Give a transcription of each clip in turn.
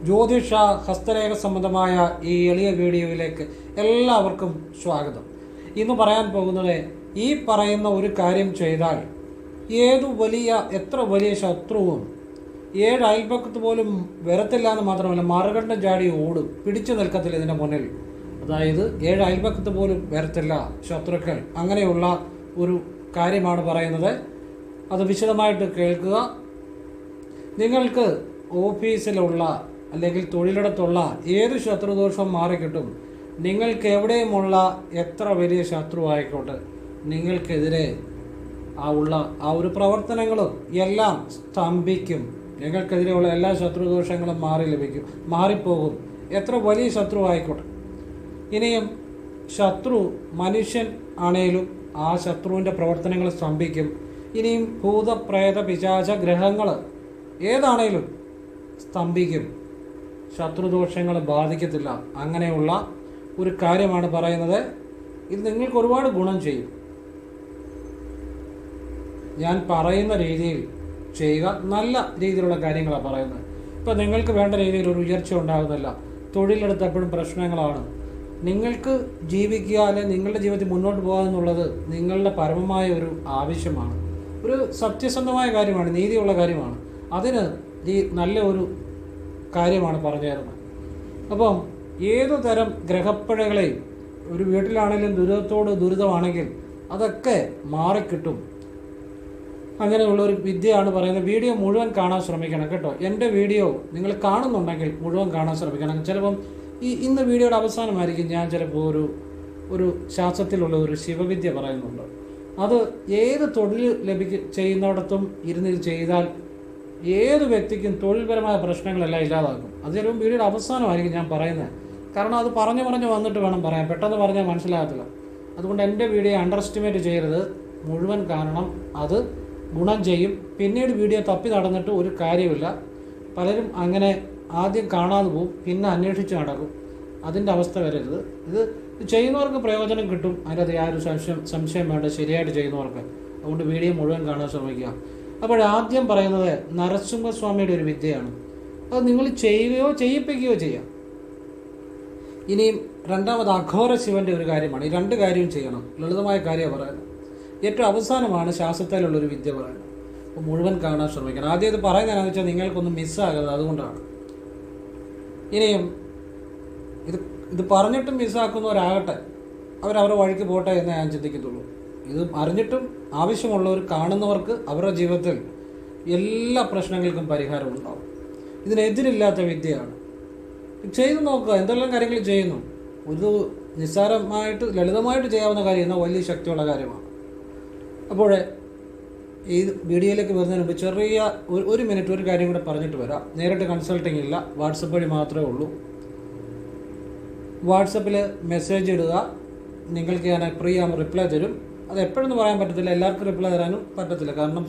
ജ്യോതിഷ ഹസ്തരേഖ സംബന്ധമായ ഈ എളിയ വീഡിയോയിലേക്ക് എല്ലാവർക്കും സ്വാഗതം. ഇന്ന് പറയാൻ പോകുന്നത്, ഈ പറയുന്ന ഒരു കാര്യം ചെയ്താൽ എത്ര വലിയ ശത്രുവും 7 അയൽപക്കത്ത് പോലും വരത്തില്ല എന്ന് മാത്രമല്ല, മറുകണ്ഠം ചാടി ഓടും, പിടിച്ചു നിൽക്കത്തില്ല ഇതിൻ്റെ മുന്നിൽ. അതായത് 7 അയൽപക്കത്ത് പോലും വരത്തില്ല ശത്രുക്കൾ. അങ്ങനെയുള്ള ഒരു കാര്യമാണ് പറയുന്നത്. അത് വിശദമായിട്ട് കേൾക്കുക. നിങ്ങൾക്ക് ഓഫീസിലുള്ള അല്ലെങ്കിൽ തൊഴിലിടത്തുള്ള ഏത് ശത്രുദോഷവും മാറിക്കിട്ടും. നിങ്ങൾക്ക് എവിടെയുമുള്ള എത്ര വലിയ ശത്രു ആയിക്കോട്ടെ, നിങ്ങൾക്കെതിരെ ആ ഒരു പ്രവർത്തനങ്ങളും എല്ലാം സ്തംഭിക്കും. നിങ്ങൾക്കെതിരെയുള്ള എല്ലാ ശത്രുദോഷങ്ങളും മാറിപ്പോകും, എത്ര വലിയ ശത്രു ആയിക്കോട്ടെ. ഇനിയും ശത്രു മനുഷ്യൻ ആണേലും ആ ശത്രുവിൻ്റെ പ്രവർത്തനങ്ങൾ സ്തംഭിക്കും. ഇനിയും ഭൂതപ്രേത പിശാച ഗ്രഹങ്ങൾ ഏതാണേലും സ്തംഭിക്കും, ശത്രുദോഷങ്ങൾ ബാധിക്കത്തില്ല. അങ്ങനെയുള്ള ഒരു കാര്യമാണ് പറയുന്നത്. ഇത് നിങ്ങൾക്ക് ഒരുപാട് ഗുണം ചെയ്യും. ഞാൻ പറയുന്ന രീതിയിൽ ചെയ്യുക. നല്ല രീതിയിലുള്ള കാര്യങ്ങളാണ് പറയുന്നത്. ഇപ്പം നിങ്ങൾക്ക് വേണ്ട രീതിയിൽ ഒരു ഉയർച്ച ഉണ്ടാകുന്നില്ല, തൊഴിലെടുത്ത് എപ്പോഴും പ്രശ്നങ്ങളാണ്. നിങ്ങൾക്ക് ജീവിക്കുക, അല്ലെങ്കിൽ നിങ്ങളുടെ ജീവിതത്തിൽ മുന്നോട്ട് പോകുക എന്നുള്ളത് നിങ്ങളുടെ പരമമായ ഒരു ആവശ്യമാണ്. ഒരു സത്യസന്ധമായ കാര്യമാണ്, നീതിയുള്ള കാര്യമാണ്. അതിന് നല്ല ഒരു കാര്യമാണ് പറഞ്ഞു തരുന്നത്. അപ്പം ഏതു തരം ഗ്രഹപ്പിഴകളെയും, ഒരു വീട്ടിലാണെങ്കിലും ദുരിതമാണെങ്കിൽ അതൊക്കെ മാറിക്കിട്ടും. അങ്ങനെയുള്ള ഒരു വിദ്യയാണ് പറയുന്നത്. വീഡിയോ മുഴുവൻ കാണാൻ ശ്രമിക്കണം കേട്ടോ. എൻ്റെ വീഡിയോ നിങ്ങൾ കാണുന്നുണ്ടെങ്കിൽ മുഴുവൻ കാണാൻ ശ്രമിക്കണം. ചിലപ്പം ഇന്ന് വീഡിയോയുടെ അവസാനമായിരിക്കും ഞാൻ ചിലപ്പോൾ ഒരു ശാസ്ത്രത്തിലുള്ള ഒരു ശിവവിദ്യ പറയുന്നുണ്ട്. അത് ഏത് തൊഴിൽ ചെയ്യുന്നിടത്തും ഇരുന്ന് ചെയ്താൽ ഏത് വ്യക്തിക്കും തൊഴിൽപരമായ പ്രശ്നങ്ങളെല്ലാം ഇല്ലാതാക്കും. അത് ചിലപ്പോൾ വീഡിയോയുടെ അവസാനമായിരിക്കും ഞാൻ പറയുന്നത്. കാരണം അത് പറഞ്ഞു വന്നിട്ട് വേണം പറയാൻ, പെട്ടെന്ന് പറഞ്ഞാൽ മനസ്സിലാകത്തില്ല. അതുകൊണ്ട് എൻ്റെ വീഡിയോ അണ്ടർ എസ്റ്റിമേറ്റ് ചെയ്യരുത്, മുഴുവൻ കാണണം. അത് ഗുണം ചെയ്യും. പിന്നീട് വീഡിയോ തപ്പി നടന്നിട്ട് ഒരു കാര്യമില്ല. പലരും അങ്ങനെ ആദ്യം കാണാതെ പോവും, പിന്നെ അന്വേഷിച്ച് നടക്കും. അതിൻ്റെ അവസ്ഥ വരരുത്. ഇത് ചെയ്യുന്നവർക്ക് പ്രയോജനം കിട്ടും, അതിനകത്ത് യാതൊരു സംശയം വേണ്ട, ശരിയായിട്ട് ചെയ്യുന്നവർക്ക്. അതുകൊണ്ട് വീഡിയോ മുഴുവൻ കാണാൻ ശ്രമിക്കുക. അപ്പോൾ ആദ്യം പറയുന്നത് നരസിംഹസ്വാമിയുടെ ഒരു വിദ്യയാണ്. അത് നിങ്ങൾ ചെയ്യുകയോ ചെയ്യിപ്പിക്കുകയോ ചെയ്യാം. ഇനിയും രണ്ടാമത് അഘോര ശിവൻ്റെ ഒരു കാര്യമാണ്. ഈ 2 കാര്യവും ചെയ്യണം. ലളിതമായ കാര്യമാണ് പറയുന്നത്. ഏറ്റവും അവസാനമാണ് ശാസ്ത്രത്തിലുള്ളൊരു വിദ്യ പറയുന്നത്. അപ്പോൾ മുഴുവൻ കാണാൻ ശ്രമിക്കണം. ആദ്യം ഇത് പറയുന്നതെന്ന് വെച്ചാൽ നിങ്ങൾക്കൊന്നും മിസ്സാകരുത്, അതുകൊണ്ടാണ്. ഇനിയും ഇത് പറഞ്ഞിട്ടും മിസ്സാക്കുന്നവരാകട്ടെ, അവരവരുടെ വഴിക്ക് പോട്ടെ എന്നേ ഞാൻ ചിന്തിക്കത്തുള്ളൂ. ഇത് അറിഞ്ഞിട്ടും ആവശ്യമുള്ളവർ കാണുന്നവർക്ക് അവരുടെ ജീവിതത്തിൽ എല്ലാ പ്രശ്നങ്ങൾക്കും പരിഹാരം ഉണ്ടാവും. ഇതിനെതിരില്ലാത്ത വിദ്യയാണ്. ചെയ്തു നോക്കുക. എന്തെല്ലാം കാര്യങ്ങൾ ചെയ്യുന്നു. ഒരു നിസ്സാരമായിട്ട് ലളിതമായിട്ട് ചെയ്യാവുന്ന കാര്യം എന്നാൽ വലിയ ശക്തിയുള്ള കാര്യമാണ്. അപ്പോൾ ഈ വീഡിയോയിലേക്ക് വരുന്നതിന് മുമ്പ് ചെറിയ ഒരു മിനിറ്റ് ഒരു കാര്യം കൂടെ പറഞ്ഞിട്ട് വരാം. നേരിട്ട് കൺസൾട്ടിങ് ഇല്ല, വാട്സപ്പ് വഴി മാത്രമേ ഉള്ളൂ. വാട്സപ്പിൽ മെസ്സേജ് ഇടുക. നിങ്ങൾക്ക് ഞാൻ ഫ്രീ ആകുമ്പോൾ റിപ്ലൈ തരും. അത് എപ്പോഴൊന്നും പറയാൻ പറ്റത്തില്ല, എല്ലാവർക്കും റിപ്ലൈ തരാനും പറ്റത്തില്ല. കാരണം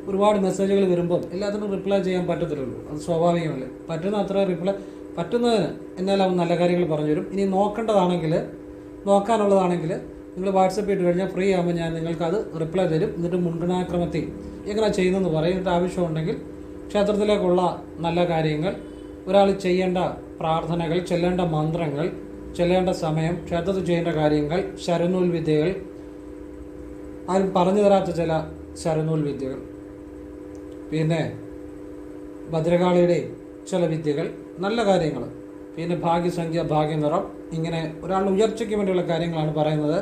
ഒരുപാട് മെസ്സേജുകൾ വരുമ്പോൾ എല്ലാത്തിനും റിപ്ലൈ ചെയ്യാൻ പറ്റത്തില്ലല്ലോ, അത് സ്വാഭാവികമല്ലേ. പറ്റുന്ന അത്ര റിപ്ലൈ പറ്റുന്നതിന് എന്നാലും നല്ല കാര്യങ്ങൾ പറഞ്ഞു തരും. ഇനി നോക്കാനുള്ളതാണെങ്കിൽ നിങ്ങൾ വാട്സപ്പ് ഇട്ട് കഴിഞ്ഞാൽ ഫ്രീ ആകുമ്പോൾ ഞാൻ നിങ്ങൾക്കത് റിപ്ലൈ തരും. എന്നിട്ട് മുൻഗണനാക്രമത്തിൽ എങ്ങനെ ചെയ്യുന്നതെന്ന് പറയും. എന്നിട്ട് ആവശ്യമുണ്ടെങ്കിൽ ക്ഷേത്രത്തിലേക്കുള്ള നല്ല കാര്യങ്ങൾ, ഒരാൾ ചെയ്യേണ്ട പ്രാർത്ഥനകൾ, ചെല്ലേണ്ട മന്ത്രങ്ങൾ, ചെല്ലേണ്ട സമയം, ക്ഷേത്രത്തിൽ ചെയ്യേണ്ട കാര്യങ്ങൾ, ശരനൂൽ വിദ്യകൾ, ആരും പറഞ്ഞു തരാത്ത ചില ശരനൂൽ വിദ്യകൾ, പിന്നെ ഭദ്രകാളിയുടെ ചില വിദ്യകൾ, നല്ല കാര്യങ്ങൾ, പിന്നെ ഭാഗ്യസംഖ്യ, ഭാഗ്യനിറം, ഇങ്ങനെ ഒരാളുടെ ഉയർച്ചയ്ക്ക് വേണ്ടിയുള്ള കാര്യങ്ങളാണ് പറയുന്നത്.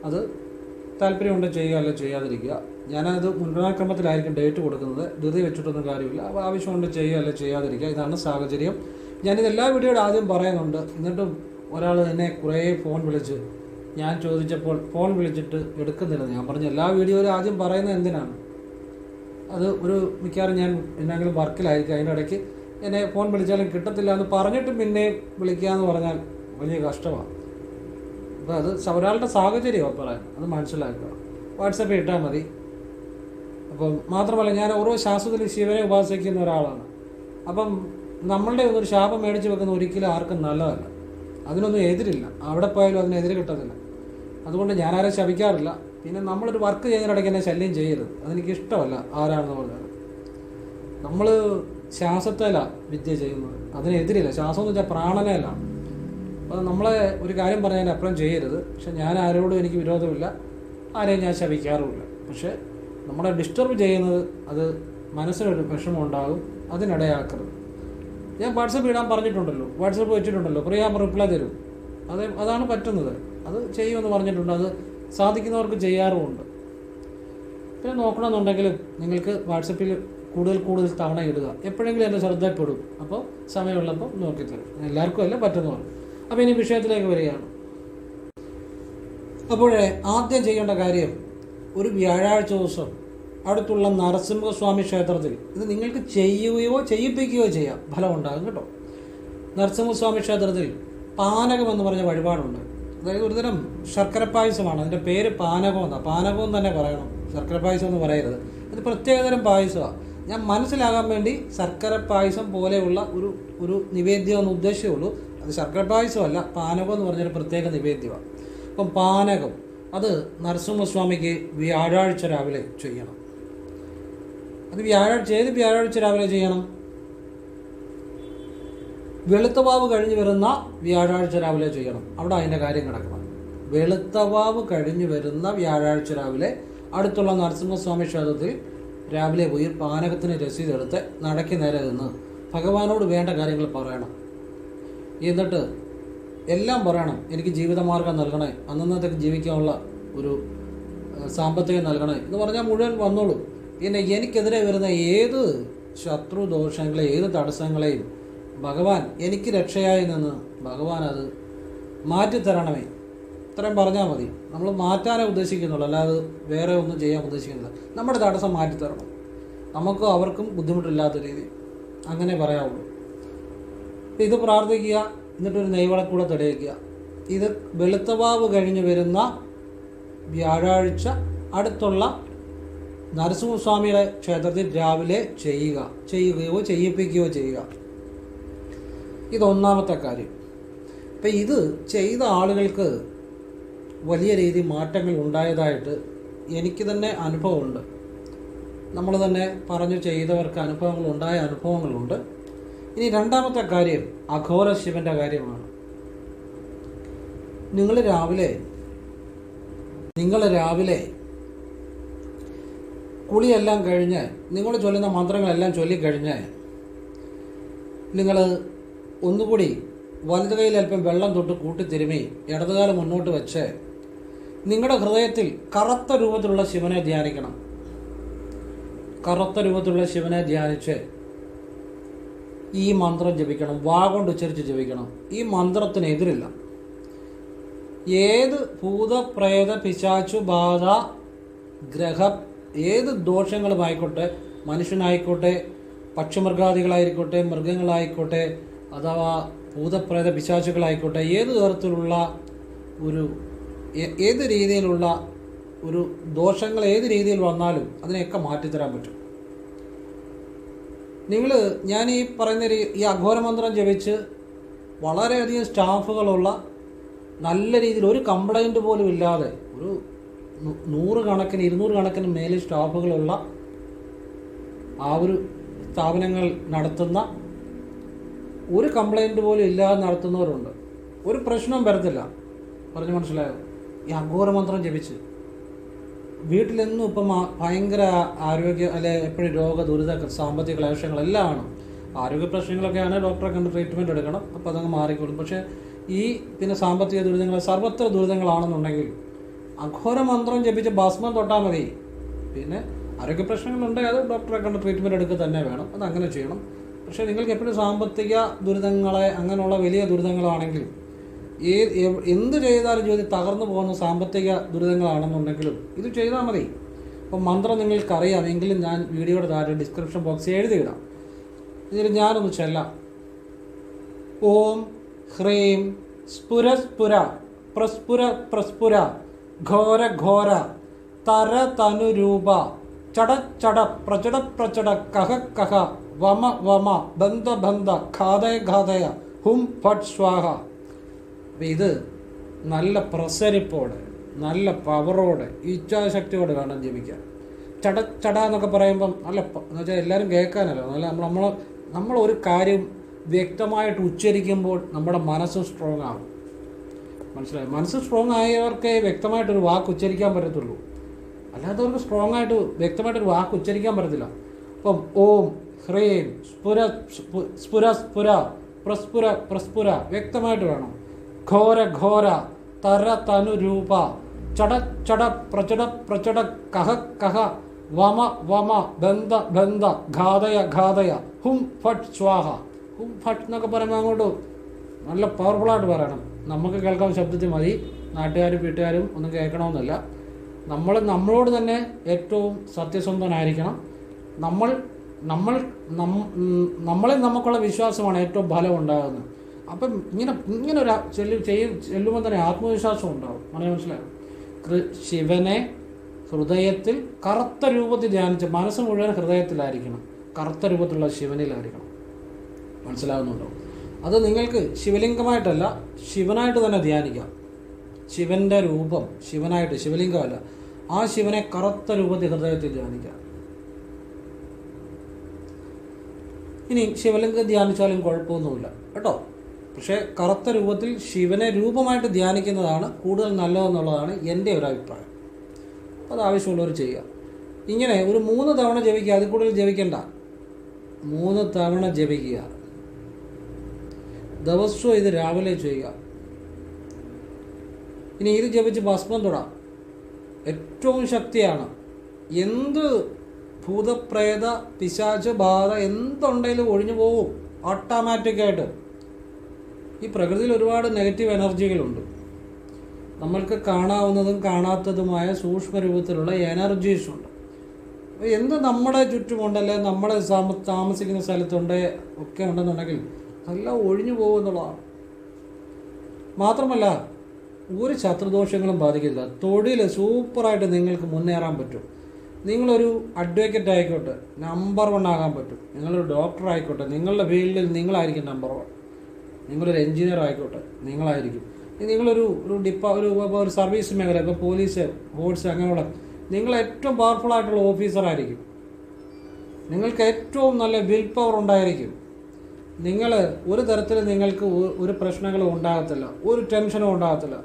അത് താല്പര്യമുണ്ട് ചെയ്യുക, അല്ല ചെയ്യാതിരിക്കുക. ഞാനത് മുൻഗണനാക്രമത്തിലായിരിക്കും ഡേറ്റ് കൊടുക്കുന്നത്. ധൃതി വെച്ചിട്ടൊന്നും കാര്യമില്ല. അപ്പോൾ ആവശ്യമുണ്ട് ചെയ്യുക, അല്ല ചെയ്യാതിരിക്കുക. ഇതാണ് സാഹചര്യം. ഞാനിത് എല്ലാ വീഡിയോയുടെ ആദ്യം പറയുന്നുണ്ട്. എന്നിട്ടും ഒരാൾ എന്നെ കുറേ ഫോൺ വിളിച്ച്, ഞാൻ ചോദിച്ചപ്പോൾ ഫോൺ വിളിച്ചിട്ട് എടുക്കുന്നില്ലെന്ന്. ഞാൻ പറഞ്ഞു എല്ലാ വീഡിയോയിലും ആദ്യം പറയുന്നത് എന്തിനാണ്? അത് മിക്കവാറും ഞാൻ എന്തെങ്കിലും വർക്കിലായിരിക്കും. അതിൻ്റെ ഇടയ്ക്ക് എന്നെ ഫോൺ വിളിച്ചാലും കിട്ടത്തില്ല എന്ന് പറഞ്ഞിട്ടും പിന്നെ വിളിക്കുക എന്ന് പറഞ്ഞാൽ വലിയ കഷ്ടമാണ്. അപ്പോൾ അത് ഒരാളുടെ സാഹചര്യമാണ് പറയാൻ, അത് മനസ്സിലാക്കുക. വാട്സപ്പിൽ ഇട്ടാൽ മതി. അപ്പം മാത്രമല്ല, ഞാൻ ഓരോ ശാസ്ത്രത്തിൽ ശിവനെ ഉപാസിക്കുന്ന ഒരാളാണ്. അപ്പം നമ്മളുടെ ഒരു ശാപം മേടിച്ച് വെക്കുന്ന ഒരിക്കലും ആർക്കും നല്ലതല്ല. അതിനൊന്നും എതിരില്ല, അവിടെ പോയാലും അതിനെതിര് കിട്ടത്തില്ല. അതുകൊണ്ട് ഞാനാരെ ശപിക്കാറില്ല. പിന്നെ നമ്മളൊരു വർക്ക് ചെയ്യുന്നതിനിടയ്ക്ക് എന്നെ ശല്യം ചെയ്യരുത്, അതെനിക്ക് ഇഷ്ടമല്ല. ആരാണെന്ന് പറഞ്ഞാൽ നമ്മൾ ശ്വാസത്തേല വിദ്യ ചെയ്യുന്നത്, അതിനെതിരില്ല. ശ്വാസം എന്ന് വെച്ചാൽ പ്രാണനയിലാണ്. അപ്പോൾ നമ്മളെ ഒരു കാര്യം പറഞ്ഞാൽ അപ്പുറം ചെയ്യരുത്. പക്ഷെ ഞാൻ ആരോടും എനിക്ക് വിരോധമില്ല, ആരെയും ഞാൻ ശപിക്കാറുമില്ല. പക്ഷേ നമ്മളെ ഡിസ്റ്റർബ് ചെയ്യുന്നത് അത് മനസ്സിനൊരു വിഷമം ഉണ്ടാകും, അതിനിടയാക്കരുത്. ഞാൻ വാട്സപ്പ് ഇടാൻ പറഞ്ഞിട്ടുണ്ടല്ലോ, വാട്സപ്പ് വെച്ചിട്ടുണ്ടല്ലോ, പ്രിയാ റിപ്ലൈ തരും. അതാണ് പറ്റുന്നത്, അത് ചെയ്യുമെന്ന് പറഞ്ഞിട്ടുണ്ട്. അത് സാധിക്കുന്നവർക്ക് ചെയ്യാറുമുണ്ട്. പിന്നെ നോക്കണമെന്നുണ്ടെങ്കിലും നിങ്ങൾക്ക് വാട്സപ്പിൽ കൂടുതൽ തവണ ഇടുക, എപ്പോഴെങ്കിലും എൻ്റെ ശ്രദ്ധപ്പെടും. അപ്പോൾ സമയമുള്ളപ്പോൾ നോക്കിത്തരും. എല്ലാവർക്കും അല്ല, പറ്റുന്നവർ. അപ്പോൾ ഇനി വിഷയത്തിലേക്ക് വരികയാണ്. അപ്പോഴേ ആദ്യം ചെയ്യേണ്ട കാര്യം, ഒരു വ്യാഴാഴ്ച ദിവസം അടുത്തുള്ള നരസിംഹസ്വാമി ക്ഷേത്രത്തിൽ ഇത് നിങ്ങൾക്ക് ചെയ്യുകയോ ചെയ്യിപ്പിക്കുകയോ ചെയ്യാം, ഫലം ഉണ്ടാകും കേട്ടോ. നരസിംഹസ്വാമി ക്ഷേത്രത്തിൽ പാനകം എന്ന് പറഞ്ഞ വഴിപാടുണ്ട്. അതായത് ഒരുതരം ശർക്കര പായസമാണ്. അതിൻ്റെ പേര് പാനകം എന്നാണ്. പാനകം തന്നെ പറയണം, ശർക്കര പായസം എന്ന് പറയരുത്. ഇത് പ്രത്യേകതരം പായസമാണ്. ഞാൻ മനസ്സിലാകാൻ വേണ്ടി ശർക്കര പായസം പോലെയുള്ള ഒരു നിവേദ്യം എന്ന് ഉദ്ദേശിച്ചുള്ളൂ. അത് ശർക്കര പായസമല്ല, പാനകം എന്ന് പറഞ്ഞൊരു പ്രത്യേക നിവേദ്യമാണ്. അപ്പം പാനകം അത് നരസിംഹസ്വാമിക്ക് വ്യാഴാഴ്ച രാവിലെ ചെയ്യണം. അത് ഏത് വ്യാഴാഴ്ച രാവിലെ ചെയ്യണം? വെളുത്തവാവ് കഴിഞ്ഞ് വരുന്ന വ്യാഴാഴ്ച രാവിലെ ചെയ്യണം. അവിടെ അതിൻ്റെ കാര്യം കിടക്കണം. വെളുത്തവാവ് കഴിഞ്ഞ് വരുന്ന വ്യാഴാഴ്ച രാവിലെ അടുത്തുള്ള നരസിംഹസ്വാമി ക്ഷേത്രത്തിൽ രാവിലെ പോയി പാനകത്തിന് രസീതെടുത്ത് നടക്കി നേരെ നിന്ന് ഭഗവാനോട് വേണ്ട കാര്യങ്ങൾ പറയണം. എന്നിട്ട് എല്ലാം പറയണം. എനിക്ക് ജീവിതമാർഗം നൽകണേ, അന്നന്നത്തേക്ക് ജീവിക്കാനുള്ള ഒരു സാമ്പത്തികം നൽകണേ എന്ന് പറഞ്ഞാൽ മുഴുവൻ വന്നോളൂ. പിന്നെ എനിക്കെതിരെ വരുന്ന ഏത് ശത്രുദോഷങ്ങളെയും ഏത് തടസ്സങ്ങളെയും ഭഗവാൻ എനിക്ക് രക്ഷയായി നിന്ന് ഭഗവാൻ അത് മാറ്റിത്തരണമേ, ഇത്രയും പറഞ്ഞാൽ മതി. നമ്മൾ മാറ്റാനേ ഉദ്ദേശിക്കുന്നുള്ളൂ, അല്ലാതെ വേറെ ഒന്നും ചെയ്യാൻ ഉദ്ദേശിക്കുന്നില്ല. നമ്മുടെ തടസ്സം മാറ്റിത്തരണം, നമുക്കും അവർക്കും ബുദ്ധിമുട്ടില്ലാത്ത രീതി, അങ്ങനെ പറയാവുള്ളൂ. ഇത് പ്രാർത്ഥിക്കുക. എന്നിട്ടൊരു നെയ്വിളക്കൂടെ തെളിയിക്കുക. ഇത് വെളുത്തവാവ് കഴിഞ്ഞ് വരുന്ന വ്യാഴാഴ്ച അടുത്തുള്ള നരസിംഹസ്വാമിയുടെ ക്ഷേത്രത്തിൽ രാവിലെ ചെയ്യുകയോ ചെയ്യിപ്പിക്കുകയോ ചെയ്യുക. ഇതൊന്നാമത്തെ കാര്യം. അപ്പം ഇത് ചെയ്ത ആളുകൾക്ക് വലിയ രീതിയിൽ മാറ്റങ്ങൾ ഉണ്ടായതായിട്ട് എനിക്ക് തന്നെ അനുഭവമുണ്ട്. നമ്മൾ തന്നെ പറഞ്ഞു ചെയ്തവർക്ക് ഉണ്ടായ അനുഭവങ്ങളുണ്ട്. ഇനി രണ്ടാമത്തെ കാര്യം അഘോര ശിവൻ്റെ കാര്യമാണ്. നിങ്ങൾ രാവിലെ കുളിയെല്ലാം കഴിഞ്ഞ് നിങ്ങൾ ചൊല്ലുന്ന മന്ത്രങ്ങളെല്ലാം ചൊല്ലിക്കഴിഞ്ഞ് നിങ്ങൾ ഒന്നുകൂടി വലതു കൈയിൽ അല്പം വെള്ളം തൊട്ട് കൂട്ടിത്തിരുമി ഇടതുകാലം മുന്നോട്ട് വെച്ച് നിങ്ങളുടെ ഹൃദയത്തിൽ കറുത്ത രൂപത്തിലുള്ള ശിവനെ ധ്യാനിക്കണം. കറുത്ത രൂപത്തിലുള്ള ശിവനെ ധ്യാനിച്ച് ഈ മന്ത്രം ജപിക്കണം. വാ കൊണ്ട് ഉച്ചരിച്ച് ജപിക്കണം. ഈ മന്ത്രത്തിനെതിരില്ല. ഏത് ഭൂത പ്രേത പിശാചു ബാധ ഗ്രഹം ഏത് ദോഷങ്ങളുമായിക്കോട്ടെ, മനുഷ്യനായിക്കോട്ടെ, പക്ഷിമൃഗാദികളായിരിക്കോട്ടെ, മൃഗങ്ങളായിക്കോട്ടെ, അഥവാ ഭൂതപ്രേത പിശാചുകളായിക്കോട്ടെ, ഏത് തരത്തിലുള്ള ഏത് രീതിയിലുള്ള ഒരു ദോഷങ്ങൾ ഏത് രീതിയിൽ വന്നാലും അതിനെയൊക്കെ മാറ്റിത്തരാൻ പറ്റും. ഞാൻ ഈ പറയുന്ന ഈ അഘോരമന്ത്രം ജപിച്ച് വളരെയധികം സ്റ്റാഫുകളുള്ള നല്ല രീതിയിൽ ഒരു കംപ്ലൈൻറ്റ് പോലും ഇല്ലാതെ ഒരു 100 കണക്കിന് 200 കണക്കിന് മേലെ സ്റ്റാഫുകളുള്ള ആ ഒരു സ്ഥാപനങ്ങൾ നടത്തുന്ന ഒരു കംപ്ലൈൻറ്റ് പോലും ഇല്ലാതെ നടത്തുന്നവരുണ്ട്. ഒരു പ്രശ്നവും വരത്തില്ല. പറഞ്ഞു മനസ്സിലായോ? ഈ അഘോരമന്ത്രം ജപിച്ച് വീട്ടിലെന്നും ഇപ്പം ഭയങ്കര ആരോഗ്യ എപ്പോഴും രോഗ ദുരിത സാമ്പത്തിക ക്ലേശങ്ങളെല്ലാം ആണ്. ആരോഗ്യ പ്രശ്നങ്ങളൊക്കെയാണ് ഡോക്ടറെ കണ്ട് ട്രീറ്റ്മെൻറ്റ് എടുക്കണം, അപ്പോൾ അതങ്ങ് മാറിക്കോളും. പക്ഷേ പിന്നെ സാമ്പത്തിക ദുരിതങ്ങൾ സർവത്ര ദുരിതങ്ങളാണെന്നുണ്ടെങ്കിൽ അഘോരമന്ത്രം ജപിച്ച് ഭസ്മം തൊട്ടാൽ മതി. പിന്നെ ആരോഗ്യ പ്രശ്നങ്ങളുണ്ടെങ്കിൽ അത് ഡോക്ടറെ കണ്ട് ട്രീറ്റ്മെൻറ്റ് എടുക്കുക തന്നെ വേണം, അതങ്ങനെ ചെയ്യണം. പക്ഷേ നിങ്ങൾക്ക് എപ്പോഴും സാമ്പത്തിക ദുരിതങ്ങളെ അങ്ങനെയുള്ള വലിയ ദുരിതങ്ങളാണെങ്കിലും എന്ത് ചെയ്താലും ജോലി തകർന്നു പോകുന്ന സാമ്പത്തിക ദുരിതങ്ങളാണെന്നുണ്ടെങ്കിലും ഇത് ചെയ്താൽ മതി. അപ്പം മന്ത്രം നിങ്ങൾക്കറിയാം എങ്കിലും ഞാൻ വീഡിയോയുടെ താഴെ ഡിസ്ക്രിപ്ഷൻ ബോക്സിൽ എഴുതിയിടാം. ഇതിൽ ഞാനൊന്ന് ചെല്ലാം. ഓം ഹ്രീം സ്ഫുര സ്ഫുര പ്രസ്ഫുര പ്രസ്ഫുര ഘോര ഘോര തര തനുരൂപ ചട ചട പ്രചട പ്രചട കഹ കഹ വമ വമ ബന്ധ ബന്ധ ഘാതയ ഘാതയ ഹും ഫട്ട് സ്വാഹ. അപ്പം ഇത് നല്ല പ്രസരിപ്പോടെ നല്ല പവറോടെ ഇച്ഛാശക്തിയോടെ വേണം ജപിക്കാൻ. ചട ചട എന്നൊക്കെ പറയുമ്പം നല്ല എന്ന് വെച്ചാൽ എല്ലാവരും കേൾക്കാനല്ലോ, നല്ല നമ്മൾ നമ്മൾ ഒരു കാര്യം വ്യക്തമായിട്ട് ഉച്ചരിക്കുമ്പോൾ നമ്മുടെ മനസ്സ് സ്ട്രോങ് ആകും. മനസ്സിലായി? മനസ്സ് സ്ട്രോങ് ആയവർക്കേ വ്യക്തമായിട്ടൊരു വാക്ക് ഉച്ചരിക്കാൻ പറ്റത്തുള്ളൂ. അല്ലാത്തവർക്ക് വ്യക്തമായിട്ടൊരു വാക്ക് ഉച്ചരിക്കാൻ പറ്റത്തില്ല. അപ്പം ഓം ഹ്രീം സ്ഫുര സ്ഫുര സ്ഫുര പ്രസ്ഫുര പ്രസ്ഫുര വ്യക്തമായിട്ട് വേണം. ഘോര ഘോര തര തനു രൂപ ചട ചട പ്രചട പ്രചട കഹ കഹ വമ വമ ബന്ധ ബന്ധ ഘാതയ ഘാതയ ഹും ഫട്ട് സ്വാഹ. ഹും ഫട്ട് എന്നൊക്കെ പറയുമ്പോൾ അങ്ങോട്ട് നല്ല പവർഫുള്ളായിട്ട് പറയണം. നമുക്ക് കേൾക്കാൻ ശബ്ദത്തിൽ മതി, നാട്ടുകാരും വീട്ടുകാരും ഒന്നും കേൾക്കണമെന്നില്ല. നമ്മളോട് തന്നെ ഏറ്റവും സത്യസന്ധനായിരിക്കണം. നമ്മളിൽ നമുക്കുള്ള വിശ്വാസമാണ് ഏറ്റവും ഫലം ഉണ്ടാകുന്നത്. അപ്പം ഇങ്ങനെ ഒരു ചെല്ലുമ്പോൾ തന്നെ ആത്മവിശ്വാസം ഉണ്ടാകും. മനസ്സിലാകും? ശിവനെ ഹൃദയത്തിൽ കറുത്ത രൂപത്തിൽ ധ്യാനിച്ച് മനസ്സ് മുഴുവൻ ഹൃദയത്തിലായിരിക്കണം, കറുത്ത രൂപത്തിലുള്ള ശിവനിലായിരിക്കണം. മനസ്സിലാകുന്നുണ്ടോ? അത് നിങ്ങൾക്ക് ശിവലിംഗമായിട്ടല്ല, ശിവനായിട്ട് തന്നെ ധ്യാനിക്കാം. ശിവൻ്റെ രൂപം ശിവനായിട്ട്, ശിവലിംഗമല്ല, ആ ശിവനെ കറുത്ത രൂപത്തിൽ ഹൃദയത്തിൽ ധ്യാനിക്കാം. ഇനി ശിവലിംഗം ധ്യാനിച്ചാലും കുഴപ്പമൊന്നുമില്ല കേട്ടോ. പക്ഷേ കറുത്ത രൂപത്തിൽ ശിവനെ രൂപമായിട്ട് ധ്യാനിക്കുന്നതാണ് കൂടുതൽ നല്ലതെന്നുള്ളതാണ് എൻ്റെ ഒരു അഭിപ്രായം. അത് ആവശ്യമുള്ളവർ ചെയ്യുക. ഇങ്ങനെ ഒരു 3 തവണ ജപിക്കുക, അതിൽ കൂടുതൽ ജപിക്കണ്ട. 3 തവണ ജപിക്കുക. ദിവസവും ഇത് രാവിലെ ചെയ്യുക. ഇനി ഇത് ജപിച്ച് ഭസ്മം തൊടാം. ഏറ്റവും ശക്തിയാണ്. എന്ത് ഭൂതപ്രേത പിശാച് ബാധ എന്തുണ്ടെങ്കിലും ഒഴിഞ്ഞു പോകും ഓട്ടോമാറ്റിക്കായിട്ട്. ഈ പ്രകൃതിയിൽ ഒരുപാട് നെഗറ്റീവ് എനർജികളുണ്ട്. നമ്മൾക്ക് കാണാവുന്നതും കാണാത്തതുമായ സൂക്ഷ്മ രൂപത്തിലുള്ള എനർജീസ് ഉണ്ട്. എന്ത് നമ്മുടെ ചുറ്റുമുണ്ടല്ലേ, നമ്മുടെ താമസിക്കുന്ന സ്ഥലത്തുണ്ട് ഒക്കെ ഉണ്ടെന്നുണ്ടെങ്കിൽ അതെല്ലാം ഒഴിഞ്ഞു പോകുമെന്നുള്ളതാണ്. മാത്രമല്ല ഒരു ശത്രുദോഷങ്ങളും ബാധിക്കില്ല. തൊഴിൽ സൂപ്പറായിട്ട് നിങ്ങൾക്ക് മുന്നേറാൻ പറ്റും. നിങ്ങളൊരു അഡ്വക്കേറ്റ് ആയിക്കോട്ടെ, നമ്പർ 1 ആകാൻ പറ്റും. നിങ്ങളൊരു ഡോക്ടർ ആയിക്കോട്ടെ, നിങ്ങളുടെ ഫീൽഡിൽ നിങ്ങളായിരിക്കും നമ്പർ 1. നിങ്ങളൊരു എൻജിനീയർ ആയിക്കോട്ടെ, നിങ്ങളായിരിക്കും. നിങ്ങളൊരു ഒരു സർവീസ് മേഖല, ഇപ്പോൾ പോലീസ്, ഫോഴ്സ്, അങ്ങനെയുള്ള നിങ്ങൾ ഏറ്റവും പവർഫുള്ളായിട്ടുള്ള ഓഫീസറായിരിക്കും. നിങ്ങൾക്ക് ഏറ്റവും നല്ല വിൽ പവർ ഉണ്ടായിരിക്കും. നിങ്ങൾ ഒരു തരത്തിൽ നിങ്ങൾക്ക് ഒരു പ്രശ്നങ്ങളും ഉണ്ടാകത്തില്ല, ഒരു ടെൻഷനും ഉണ്ടാകത്തില്ല.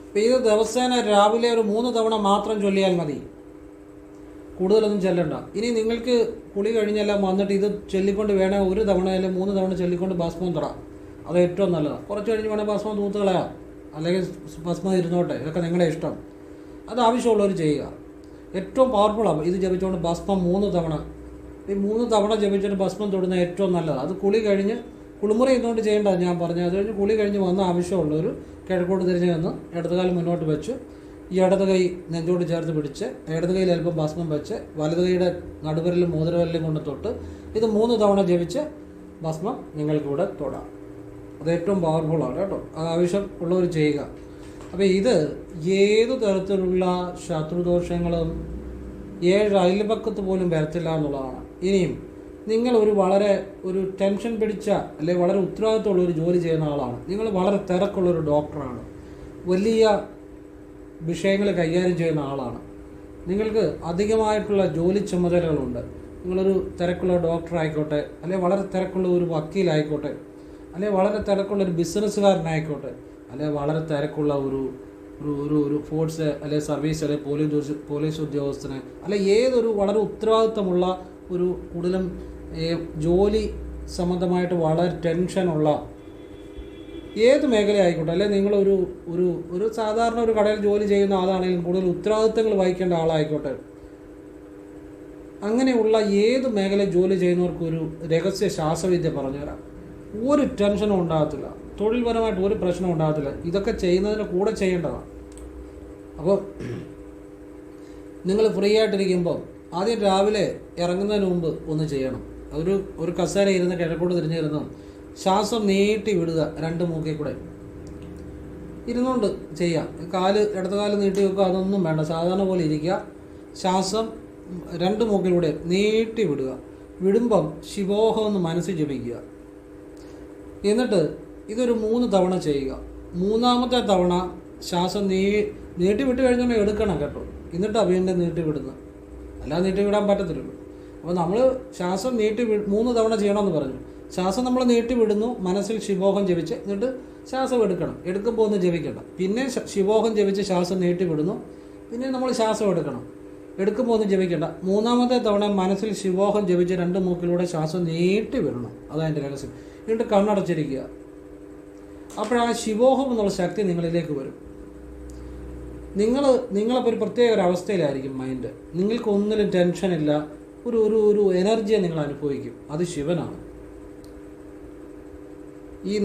അപ്പോൾ ഇത് ദിവസേന രാവിലെ ഒരു 3 തവണ മാത്രം ചൊല്ലിയാൽ മതി, കൂടുതലൊന്നും ചെല്ലണ്ട. ഇനി നിങ്ങൾക്ക് കുളി കഴിഞ്ഞെല്ലാം വന്നിട്ട് ഇത് ചൊല്ലിക്കൊണ്ട് വേണേൽ 1 തവണ അല്ലെങ്കിൽ 3 തവണ ചൊല്ലിക്കൊണ്ട് ഭസ്മം തൊടാം. അത് ഏറ്റവും നല്ലതാണ്. കുറച്ച് കഴിഞ്ഞ് വേണേൽ ഭസ്മം തൂത്ത് കളയാം, അല്ലെങ്കിൽ ഭസ്മം ഇരുന്നോട്ടെ, ഇതൊക്കെ നിങ്ങളുടെ ഇഷ്ടം. അത് ആവശ്യമുള്ളവർ ചെയ്യുക. ഏറ്റവും പവർഫുള്ളാണ് ഇത് ജപിച്ചുകൊണ്ട് ഭസ്മം 3 തവണ. ഈ 3 തവണ ജപിച്ചിട്ട് ഭസ്മം തൊടുന്നത് ഏറ്റവും നല്ലതാണ്. അത് കുളി കഴിഞ്ഞ് കുളിമുറി ഇന്നുകൊണ്ട് ചെയ്യേണ്ടത് ഞാൻ പറഞ്ഞു. അത് കഴിഞ്ഞ് കുളി കഴിഞ്ഞ് വന്ന ആവശ്യമുള്ളവർ കിഴക്കോട്ട് തിരിഞ്ഞ് നിന്ന് ഇടതുകാലം മുന്നോട്ട് വെച്ച് ഈ ഇടത് കൈ നെഞ്ചോട് ചേർത്ത് പിടിച്ച് ഇടത് കൈയിൽ അല്പം ഭസ്മം വെച്ച് വലത് കൈയുടെ നടുവിരലും മോതിരവിരലും കൊണ്ട് തൊട്ട് ഇത് 3 തവണ ജപിച്ച് ഭസ്മം നിങ്ങൾക്കിവിടെ തൊടാം. അത് ഏറ്റവും പവർഫുള്ളാണ് കേട്ടോ. അത് ആവശ്യം ഉള്ളവർ ചെയ്യുക. അപ്പോൾ ഇത് ഏതു തരത്തിലുള്ള ശത്രുദോഷങ്ങളും 7 അയൽപക്കത്ത് പോലും വരത്തില്ല എന്നുള്ളതാണ്. ഇനിയും നിങ്ങൾ വളരെ ടെൻഷൻ പിടിച്ച അല്ലെങ്കിൽ വളരെ ഉത്തരവാദിത്തമുള്ള ഒരു ജോലി ചെയ്യുന്ന ആളാണ്, നിങ്ങൾ വളരെ തിരക്കുള്ളൊരു ഡോക്ടറാണ്, വലിയ വിഷയങ്ങൾ കൈകാര്യം ചെയ്യുന്ന ആളാണ്, നിങ്ങൾക്ക് അധികമായിട്ടുള്ള ജോലി ചുമതലകളുണ്ട്. നിങ്ങളൊരു തിരക്കുള്ള ഡോക്ടറായിക്കോട്ടെ, അല്ലെങ്കിൽ വളരെ തിരക്കുള്ള ഒരു വക്കീലായിക്കോട്ടെ, അല്ലെങ്കിൽ വളരെ തിരക്കുള്ള ഒരു ബിസിനസ്സുകാരനായിക്കോട്ടെ, അല്ലെങ്കിൽ വളരെ തിരക്കുള്ള ഒരു ഫോഴ്സ് അല്ലെങ്കിൽ സർവീസ് അല്ലെങ്കിൽ പോലീസ് ഉദ്യോഗസ്ഥന്, അല്ലെങ്കിൽ ഏതൊരു വളരെ ഉത്തരവാദിത്തമുള്ള ഒരു കൂടുതലും ജോലി സംബന്ധമായിട്ട് വളരെ ടെൻഷനുള്ള ഏത് മേഖല ആയിക്കോട്ടെ, അല്ലെങ്കിൽ നിങ്ങളൊരു സാധാരണ ഒരു കടയിൽ ജോലി ചെയ്യുന്ന ആളാണെങ്കിലും കൂടുതൽ ഉത്തരവാദിത്തങ്ങൾ വഹിക്കേണ്ട ആളായിക്കോട്ടെ, അങ്ങനെയുള്ള ഏത് മേഖല ജോലി ചെയ്യുന്നവർക്കൊരു രഹസ്യ ശാസ്ത്രവിദ്യ പറഞ്ഞുതരാം. ഒരു ടെൻഷനും ഉണ്ടാകത്തില്ല, തൊഴിൽപരമായിട്ട് ഒരു പ്രശ്നം ഉണ്ടാകത്തില്ല. ഇതൊക്കെ ചെയ്യുന്നതിന് കൂടെ ചെയ്യേണ്ടതാണ്. അപ്പോൾ നിങ്ങൾ ഫ്രീ ആയിട്ടിരിക്കുമ്പോൾ ആദ്യം രാവിലെ ഇറങ്ങുന്നതിന് മുമ്പ് ഒന്ന് ചെയ്യണം. ഒരു കസേര ഇരുന്ന് കിഴക്കോട്ട് തിരിഞ്ഞിരുന്നു ശ്വാസം നീട്ടി വിടുക, 2 മൂക്കിൽ കൂടെ ഇരുന്നുകൊണ്ട് ചെയ്യാം. ഇടത് കാല് നീട്ടി വെക്കുക, അതൊന്നും വേണ്ട, സാധാരണ പോലെ ഇരിക്കുക. ശ്വാസം 2 മൂക്കിലൂടെ നീട്ടി വിടുക. വിടുമ്പം ശിവോഹം എന്ന് മനസ്സിൽ ജപിക്കുക. എന്നിട്ട് ഇതൊരു 3 തവണ ചെയ്യുക. 3ാമത്തെ തവണ ശ്വാസം നീട്ടി വിട്ട് കഴിഞ്ഞാൽ എടുക്കണം കേട്ടോ. എന്നിട്ടാണ് വീണ്ടും നീട്ടി വിടുന്നത്, അല്ലാതെ നീട്ടി വിടാൻ പറ്റത്തില്ലല്ലോ. അപ്പോൾ നമ്മൾ ശ്വാസം 3 തവണ ചെയ്യണമെന്ന് പറഞ്ഞു. ശ്വാസം നമ്മൾ നീട്ടിവിടുന്നു, മനസ്സിൽ ശിവോഹം ജപിച്ച്, എന്നിട്ട് ശ്വാസം എടുക്കുമ്പോൾ ഒന്ന് ജപിക്കണം. പിന്നെ ശിവോഹം ജപിച്ച് ശ്വാസം നീട്ടിവിടുന്നു, പിന്നെ നമ്മൾ ശ്വാസം എടുക്കുമ്പോൾ ഒന്നും ജപിക്കേണ്ട. 3-ാമത്തെ തവണ മനസ്സിൽ ശിവോഹം ജപിച്ച് 2 മൂക്കിലൂടെ ശ്വാസം നീട്ടി വിടണം. അതതിൻ്റെ രഹസ്യം. എന്നിട്ട് കണ്ണടച്ചിരിക്കുക. അപ്പോഴാ ശിവോഹം എന്നുള്ള ശക്തി നിങ്ങളിലേക്ക് വരും. നിങ്ങളപ്പോൾ ഒരു പ്രത്യേക ഒരു അവസ്ഥയിലായിരിക്കും മൈൻഡ്. നിങ്ങൾക്ക് ഒന്നിലും ടെൻഷനില്ല, ഒരു എനർജിയെ നിങ്ങൾ അനുഭവിക്കും. അത് ശിവനാണ്.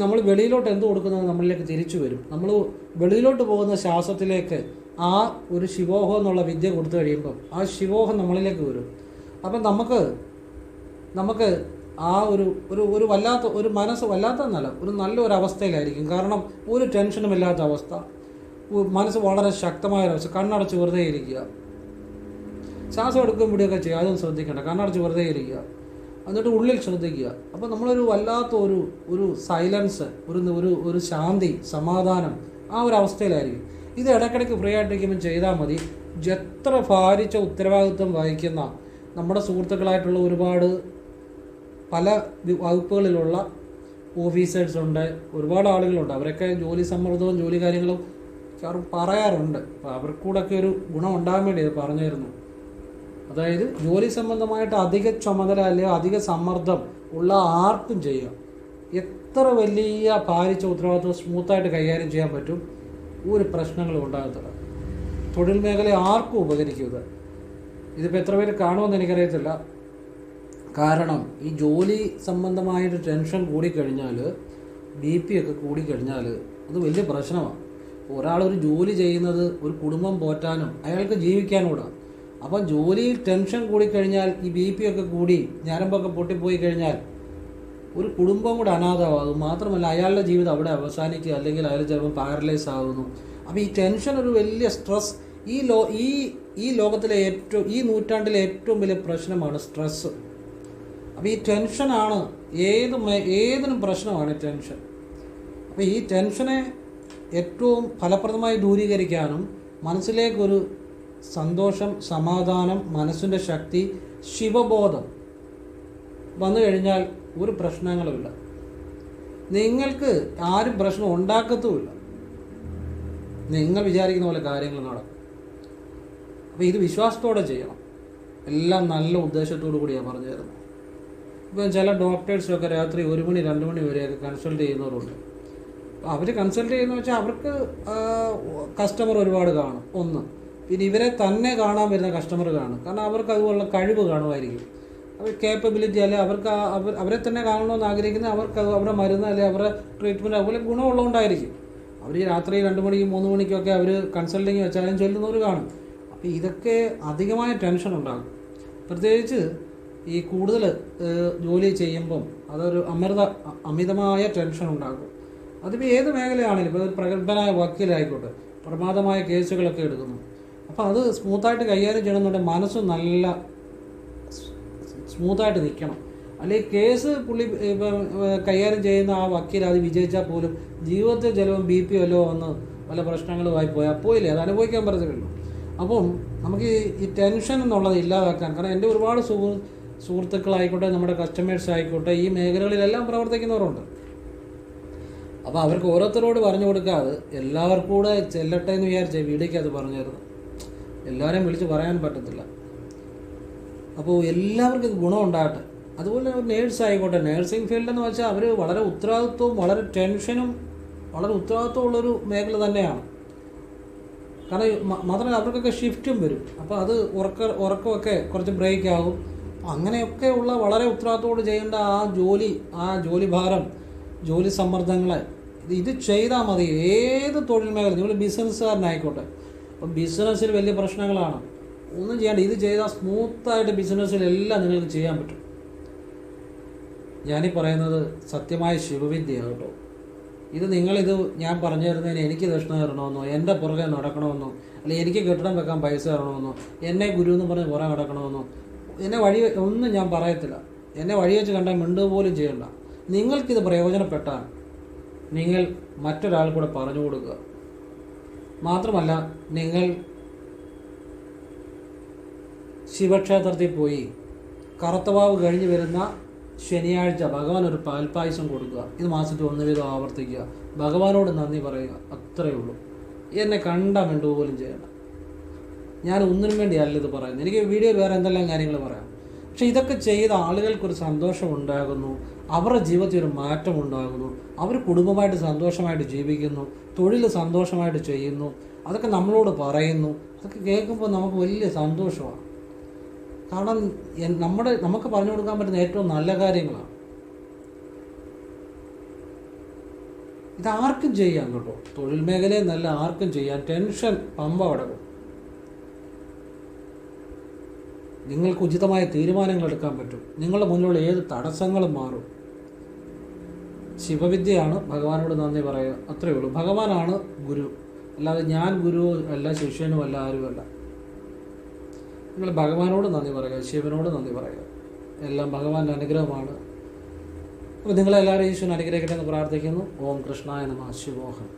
നമ്മൾ വെളിയിലോട്ട് എന്ത് കൊടുക്കുന്നത് നമ്മളിലേക്ക് തിരിച്ചു വരും. നമ്മൾ വെളിയിലോട്ട് പോകുന്ന ശ്വാസത്തിലേക്ക് ആ ഒരു ശിവോഹം എന്നുള്ള വിദ്യ കൊടുത്തു കഴിയുമ്പം ആ ശിവോഹം നമ്മളിലേക്ക് വരും. അപ്പം നമുക്ക് ആ ഒരു വല്ലാത്ത ഒരു മനസ്സ് വല്ലാത്തതെന്നല്ല, ഒരു നല്ലൊരു അവസ്ഥയിലായിരിക്കും. കാരണം ഒരു ടെൻഷനും ഇല്ലാത്ത അവസ്ഥ, മനസ്സ് വളരെ ശക്തമായൊരവസ്ഥ. കണ്ണടച്ച് വെറുതെ ഇരിക്കുക. ശ്വാസം എടുക്കുമ്പോഴൊക്കെ ചെയ്യുക, അതൊന്നും ശ്രദ്ധിക്കേണ്ട. കണ്ണടച്ച് വെറുതെ ഇരിക്കുക, എന്നിട്ട് ഉള്ളിൽ ശ്രദ്ധിക്കുക. അപ്പോൾ നമ്മളൊരു വല്ലാത്ത ഒരു സൈലൻസ്, ഒരു ശാന്തി, സമാധാനം, ആ ഒരു അവസ്ഥയിലായിരിക്കും. ഇത് ഇടയ്ക്കിടയ്ക്ക് ഫ്രീ ആയിട്ടിരിക്കുമ്പോൾ ചെയ്താൽ മതി. എത്ര ഭാരിച്ച ഉത്തരവാദിത്വം വഹിക്കുന്ന നമ്മുടെ സുഹൃത്തുക്കളായിട്ടുള്ള ഒരുപാട് പല വകുപ്പുകളിലുള്ള ഓഫീസേഴ്സ് ഉണ്ട്, ഒരുപാട് ആളുകളുണ്ട്. അവരൊക്കെ ജോലി സമ്മർദ്ദവും ജോലി കാര്യങ്ങളും പറയാറുണ്ട്. അപ്പോൾ അവർക്കൂടൊക്കെ ഒരു ഗുണം ഉണ്ടാകാൻ വേണ്ടി ഇത് പറഞ്ഞിരുന്നു. അതായത് ജോലി സംബന്ധമായിട്ട് അധിക ചുമതല അല്ലെങ്കിൽ അധിക സമ്മർദ്ദം ഉള്ള ആർക്കും ചെയ്യാം. എത്ര വലിയ ഭാരിച്ച ഉത്തരവാദിത്വം സ്മൂത്തായിട്ട് കൈകാര്യം ചെയ്യാൻ പറ്റും. ഒരു പ്രശ്നങ്ങളും ഉണ്ടാകത്തില്ല. തൊഴിൽ മേഖല ആർക്കും ഉപകരിക്കും. ഇതിപ്പോൾ എത്ര പേര് കാണുമെന്ന് എനിക്കറിയത്തില്ല. കാരണം ഈ ജോലി സംബന്ധമായിട്ട് ടെൻഷൻ കൂടിക്കഴിഞ്ഞാൽ, BP ഒക്കെ കൂടിക്കഴിഞ്ഞാൽ അത് വലിയ പ്രശ്നമാണ്. ഒരാളൊരു ജോലി ചെയ്യുന്നത് ഒരു കുടുംബം പോറ്റാനും അയാൾക്ക് ജീവിക്കാനൂടാണ്. അപ്പം ജോലിയിൽ ടെൻഷൻ കൂടിക്കഴിഞ്ഞാൽ ഈ BP ഒക്കെ കൂടി ഞരമ്പൊക്കെ പൊട്ടിപ്പോയി കഴിഞ്ഞാൽ ഒരു കുടുംബം കൂടെ അനാഥമാകും. മാത്രമല്ല അയാളുടെ ജീവിതം അവിടെ അവസാനിക്കുക, അല്ലെങ്കിൽ അയാൾ ചിലപ്പോൾ പാരലൈസ് ആകുന്നു. അപ്പോൾ ഈ ടെൻഷൻ ഒരു വലിയ സ്ട്രെസ്. ഈ ലോകത്തിലെ ഈ നൂറ്റാണ്ടിലെ ഏറ്റവും വലിയ പ്രശ്നമാണ് സ്ട്രെസ്സ്. അപ്പോൾ ഈ ടെൻഷനാണ് ഏതിനും പ്രശ്നമാണ് ടെൻഷൻ. അപ്പോൾ ഈ ടെൻഷനെ ഏറ്റവും ഫലപ്രദമായി ദൂരീകരിക്കാനും മനസ്സിലേക്കൊരു സന്തോഷം, സമാധാനം, മനസ്സിൻ്റെ ശക്തി, ശിവബോധം വന്നു കഴിഞ്ഞാൽ ഒരു പ്രശ്നങ്ങളുമില്ല. നിങ്ങൾക്ക് ആരും പ്രശ്നം ഉണ്ടാക്കത്തുമില്ല. നിങ്ങൾ വിചാരിക്കുന്ന പോലെ കാര്യങ്ങൾ നടക്കും. അപ്പോൾ ഇത് വിശ്വാസത്തോടെ ചെയ്യണം. എല്ലാം നല്ല ഉദ്ദേശത്തോടു കൂടിയാണ് പറഞ്ഞു തരുന്നത്. ഇപ്പം ചില ഡോക്ടേഴ്സൊക്കെ രാത്രി 1 മണി 2 മണി വരെയൊക്കെ കൺസൾട്ട് ചെയ്യുന്നവരുണ്ട്. അവർ കൺസൾട്ട് ചെയ്യുന്ന വെച്ചാൽ അവർക്ക് കസ്റ്റമർ ഒരുപാട് കാണും. ഒന്ന്, പിന്നെ ഇവരെ തന്നെ കാണാൻ വരുന്ന കസ്റ്റമർ കാണും. കാരണം അവർക്ക് അതുപോലുള്ള കഴിവ് കാണുമായിരിക്കും. അവർ കേപ്പബിലിറ്റി അല്ലെ അവരെ തന്നെ കാണണമെന്ന് ആഗ്രഹിക്കുന്നത്, അവർക്ക് അവരുടെ മരുന്ന് അല്ലെ അവരുടെ ട്രീറ്റ്മെൻറ്റ് അതുപോലെ ഗുണമുള്ളതുകൊണ്ടായിരിക്കും. അവർ രാത്രി 2 മണിക്കും 3 മണിക്കൊക്കെ അവർ കൺസൾട്ടിങ് വെച്ചാലും ചൊല്ലുന്നവർ കാണും. അപ്പോൾ ഇതൊക്കെ അധികമായ ടെൻഷൻ ഉണ്ടാകും. പ്രത്യേകിച്ച് ഈ കൂടുതൽ ജോലി ചെയ്യുമ്പം അതൊരു അമിതമായ ടെൻഷൻ ഉണ്ടാകും. അതിപ്പോൾ ഏത് മേഖലയാണെങ്കിലും, ഇപ്പോൾ ഒരു പ്രഗത്ഭനായ വക്കീലായിക്കോട്ടെ, പ്രമാദമായ കേസുകളൊക്കെ എടുക്കുന്നു. അപ്പോൾ അത് സ്മൂത്തായിട്ട് കൈകാര്യം ചെയ്യണമെന്നുണ്ടെങ്കിൽ മനസ്സ് നല്ല സ്മൂത്തായിട്ട് നിൽക്കണം. അല്ലെങ്കിൽ കേസ് കൈകാര്യം ചെയ്യുന്ന ആ വക്കീൽ അത് വിജയിച്ചാൽ പോലും ജീവിതത്തിൽ ചിലപ്പോൾ BP വല്ലതും വന്ന് പല പ്രശ്നങ്ങളുമായി പോയില്ലേ, അത് അനുഭവിക്കാൻ പറ്റത്തില്ലല്ലോ. അപ്പം നമുക്ക് ഈ ടെൻഷൻ എന്നുള്ളത് ഇല്ലാതാക്കാൻ, കാരണം എൻ്റെ ഒരുപാട് സുഹൃത്തുക്കളായിക്കോട്ടെ, നമ്മുടെ കസ്റ്റമേഴ്സ് ആയിക്കോട്ടെ, ഈ മേഖലകളിലെല്ലാം പ്രവർത്തിക്കുന്നവരുണ്ട്. അപ്പോൾ അവർക്ക് ഓരോരുത്തരോട് പറഞ്ഞു കൊടുക്കാതെ എല്ലാവർക്കും കൂടെ ചെല്ലട്ടെ എന്ന് വിചാരിച്ച വീഡിയോയ്ക്ക് അത് പറഞ്ഞിരുന്നു. എല്ലാവരെയും വിളിച്ച് പറയാൻ പറ്റത്തില്ല. അപ്പോൾ എല്ലാവർക്കും ഇത് ഗുണമുണ്ടാകട്ടെ. അതുപോലെ നേഴ്സ് ആയിക്കോട്ടെ, നേഴ്സിംഗ് ഫീൽഡെന്ന് വെച്ചാൽ അവർ വളരെ ഉത്തരവാദിത്വവും വളരെ ടെൻഷനും വളരെ ഉത്തരവാദിത്വമുള്ളൊരു മേഖല തന്നെയാണ്. കാരണം മാത്രമല്ല അവർക്കൊക്കെ ഷിഫ്റ്റും വരും. അപ്പോൾ അത് ഉറക്കമൊക്കെ കുറച്ച് ബ്രേക്ക് ആകും. അങ്ങനെയൊക്കെ ഉള്ള വളരെ ഉത്തരവാദിത്തോട് ചെയ്യേണ്ട ആ ജോലി ഭാരം, ജോലി സമ്മർദ്ദങ്ങളെ ഇത് ചെയ്താൽ മതി. ഏത് തൊഴിൽ മേഖല, നിങ്ങൾ ബിസിനസ്സുകാരനായിക്കോട്ടെ, അപ്പം ബിസിനസ്സിൽ വലിയ പ്രശ്നങ്ങളാണ്, ഒന്നും ചെയ്യേണ്ട. ഇത് ചെയ്താൽ സ്മൂത്തായിട്ട് ബിസിനസ്സിലെല്ലാം നിങ്ങൾക്ക് ചെയ്യാൻ പറ്റും. ഞാനീ പറയുന്നത് സത്യമായ ശിവവിദ്യയാണ് കേട്ടോ. ഇത് ഞാൻ പറഞ്ഞു തരുന്നതിന് എനിക്ക് ദക്ഷിണ തരണമെന്നോ, എൻ്റെ പുറകെ നടക്കണമെന്നോ, അല്ലെങ്കിൽ എനിക്ക് കെട്ടിടം വെക്കാൻ പൈസ തരണമെന്നോ, എന്നെ ഗുരു എന്ന് പറഞ്ഞ് പുറകെ നടക്കണമെന്നോ, എന്നെ ഒന്നും ഞാൻ പറയത്തില്ല. എന്നെ വഴി വെച്ച് കണ്ടാൽ മിണ്ടുക പോലും ചെയ്യണ്ട. നിങ്ങൾക്കിത് പ്രയോജനപ്പെട്ടാൽ നിങ്ങൾ മറ്റൊരാൾ കൂടെ പറഞ്ഞു കൊടുക്കുക. മാത്രമല്ല, നിങ്ങൾ ശിവക്ഷേത്രത്തിൽ പോയി കറുത്തവാവ് കഴിഞ്ഞ് വരുന്ന ശനിയാഴ്ച ഭഗവാൻ ഒരു പാൽപ്പായസം കൊടുക്കുക. ഇത് മാസത്തിൽ 1 വീതം ആവർത്തിക്കുക. ഭഗവാനോട് നന്ദി പറയുക. അത്രയേ ഉള്ളൂ. എന്നെ കണ്ടാൽ മിണ്ടുക പോലും ചെയ്യണം. ഞാൻ ഒന്നിനും വേണ്ടിയല്ല ഇത് പറയുന്നത്. എനിക്ക് വീഡിയോയിൽ വേറെ എന്തെല്ലാം കാര്യങ്ങൾ പറയാം. പക്ഷെ ഇതൊക്കെ ചെയ്ത ആളുകൾക്കൊരു സന്തോഷം ഉണ്ടാകുന്നു, അവരുടെ ജീവിതത്തിൽ ഒരു മാറ്റം ഉണ്ടാകുന്നു, അവർ കുടുംബമായിട്ട് സന്തോഷമായിട്ട് ജീവിക്കുന്നു, തൊഴിൽ സന്തോഷമായിട്ട് ചെയ്യുന്നു, അതൊക്കെ നമ്മളോട് പറയുന്നു. അതൊക്കെ കേൾക്കുമ്പോൾ നമുക്ക് വലിയ സന്തോഷമാണ്. കാരണം നമുക്ക് പറഞ്ഞു കൊടുക്കാൻ പറ്റുന്ന ഏറ്റവും നല്ല കാര്യങ്ങളാണ്. ഇതാർക്കും ചെയ്യാം കേട്ടോ. തൊഴിൽ മേഖലയിൽ നല്ല ആർക്കും ചെയ്യാം. ടെൻഷൻ പമ്പ അടക്കും. നിങ്ങൾക്ക് ഉചിതമായ തീരുമാനങ്ങൾ എടുക്കാൻ പറ്റും. നിങ്ങളുടെ മുന്നിലുള്ള ഏത് തടസ്സങ്ങളും മാറും. ശിവവിദ്യയാണ്. ഭഗവാനോട് നന്ദി പറയുക. അത്രയേ ഉള്ളൂ. ഭഗവാനാണ് ഗുരു. അല്ലാതെ ഞാൻ ഗുരു അല്ല, ശിഷ്യനും അല്ല, ആരുമല്ല. നിങ്ങൾ ഭഗവാനോട് നന്ദി പറയുക, ശിവനോട് നന്ദി പറയുക. എല്ലാം ഭഗവാന്റെ അനുഗ്രഹമാണ്. അപ്പോൾ നിങ്ങളെല്ലാവരും ഈശ്വരൻ അനുഗ്രഹിക്കട്ടെ എന്ന് പ്രാർത്ഥിക്കുന്നു. ഓം കൃഷ്ണായ നമഃ. ശിവോഹം.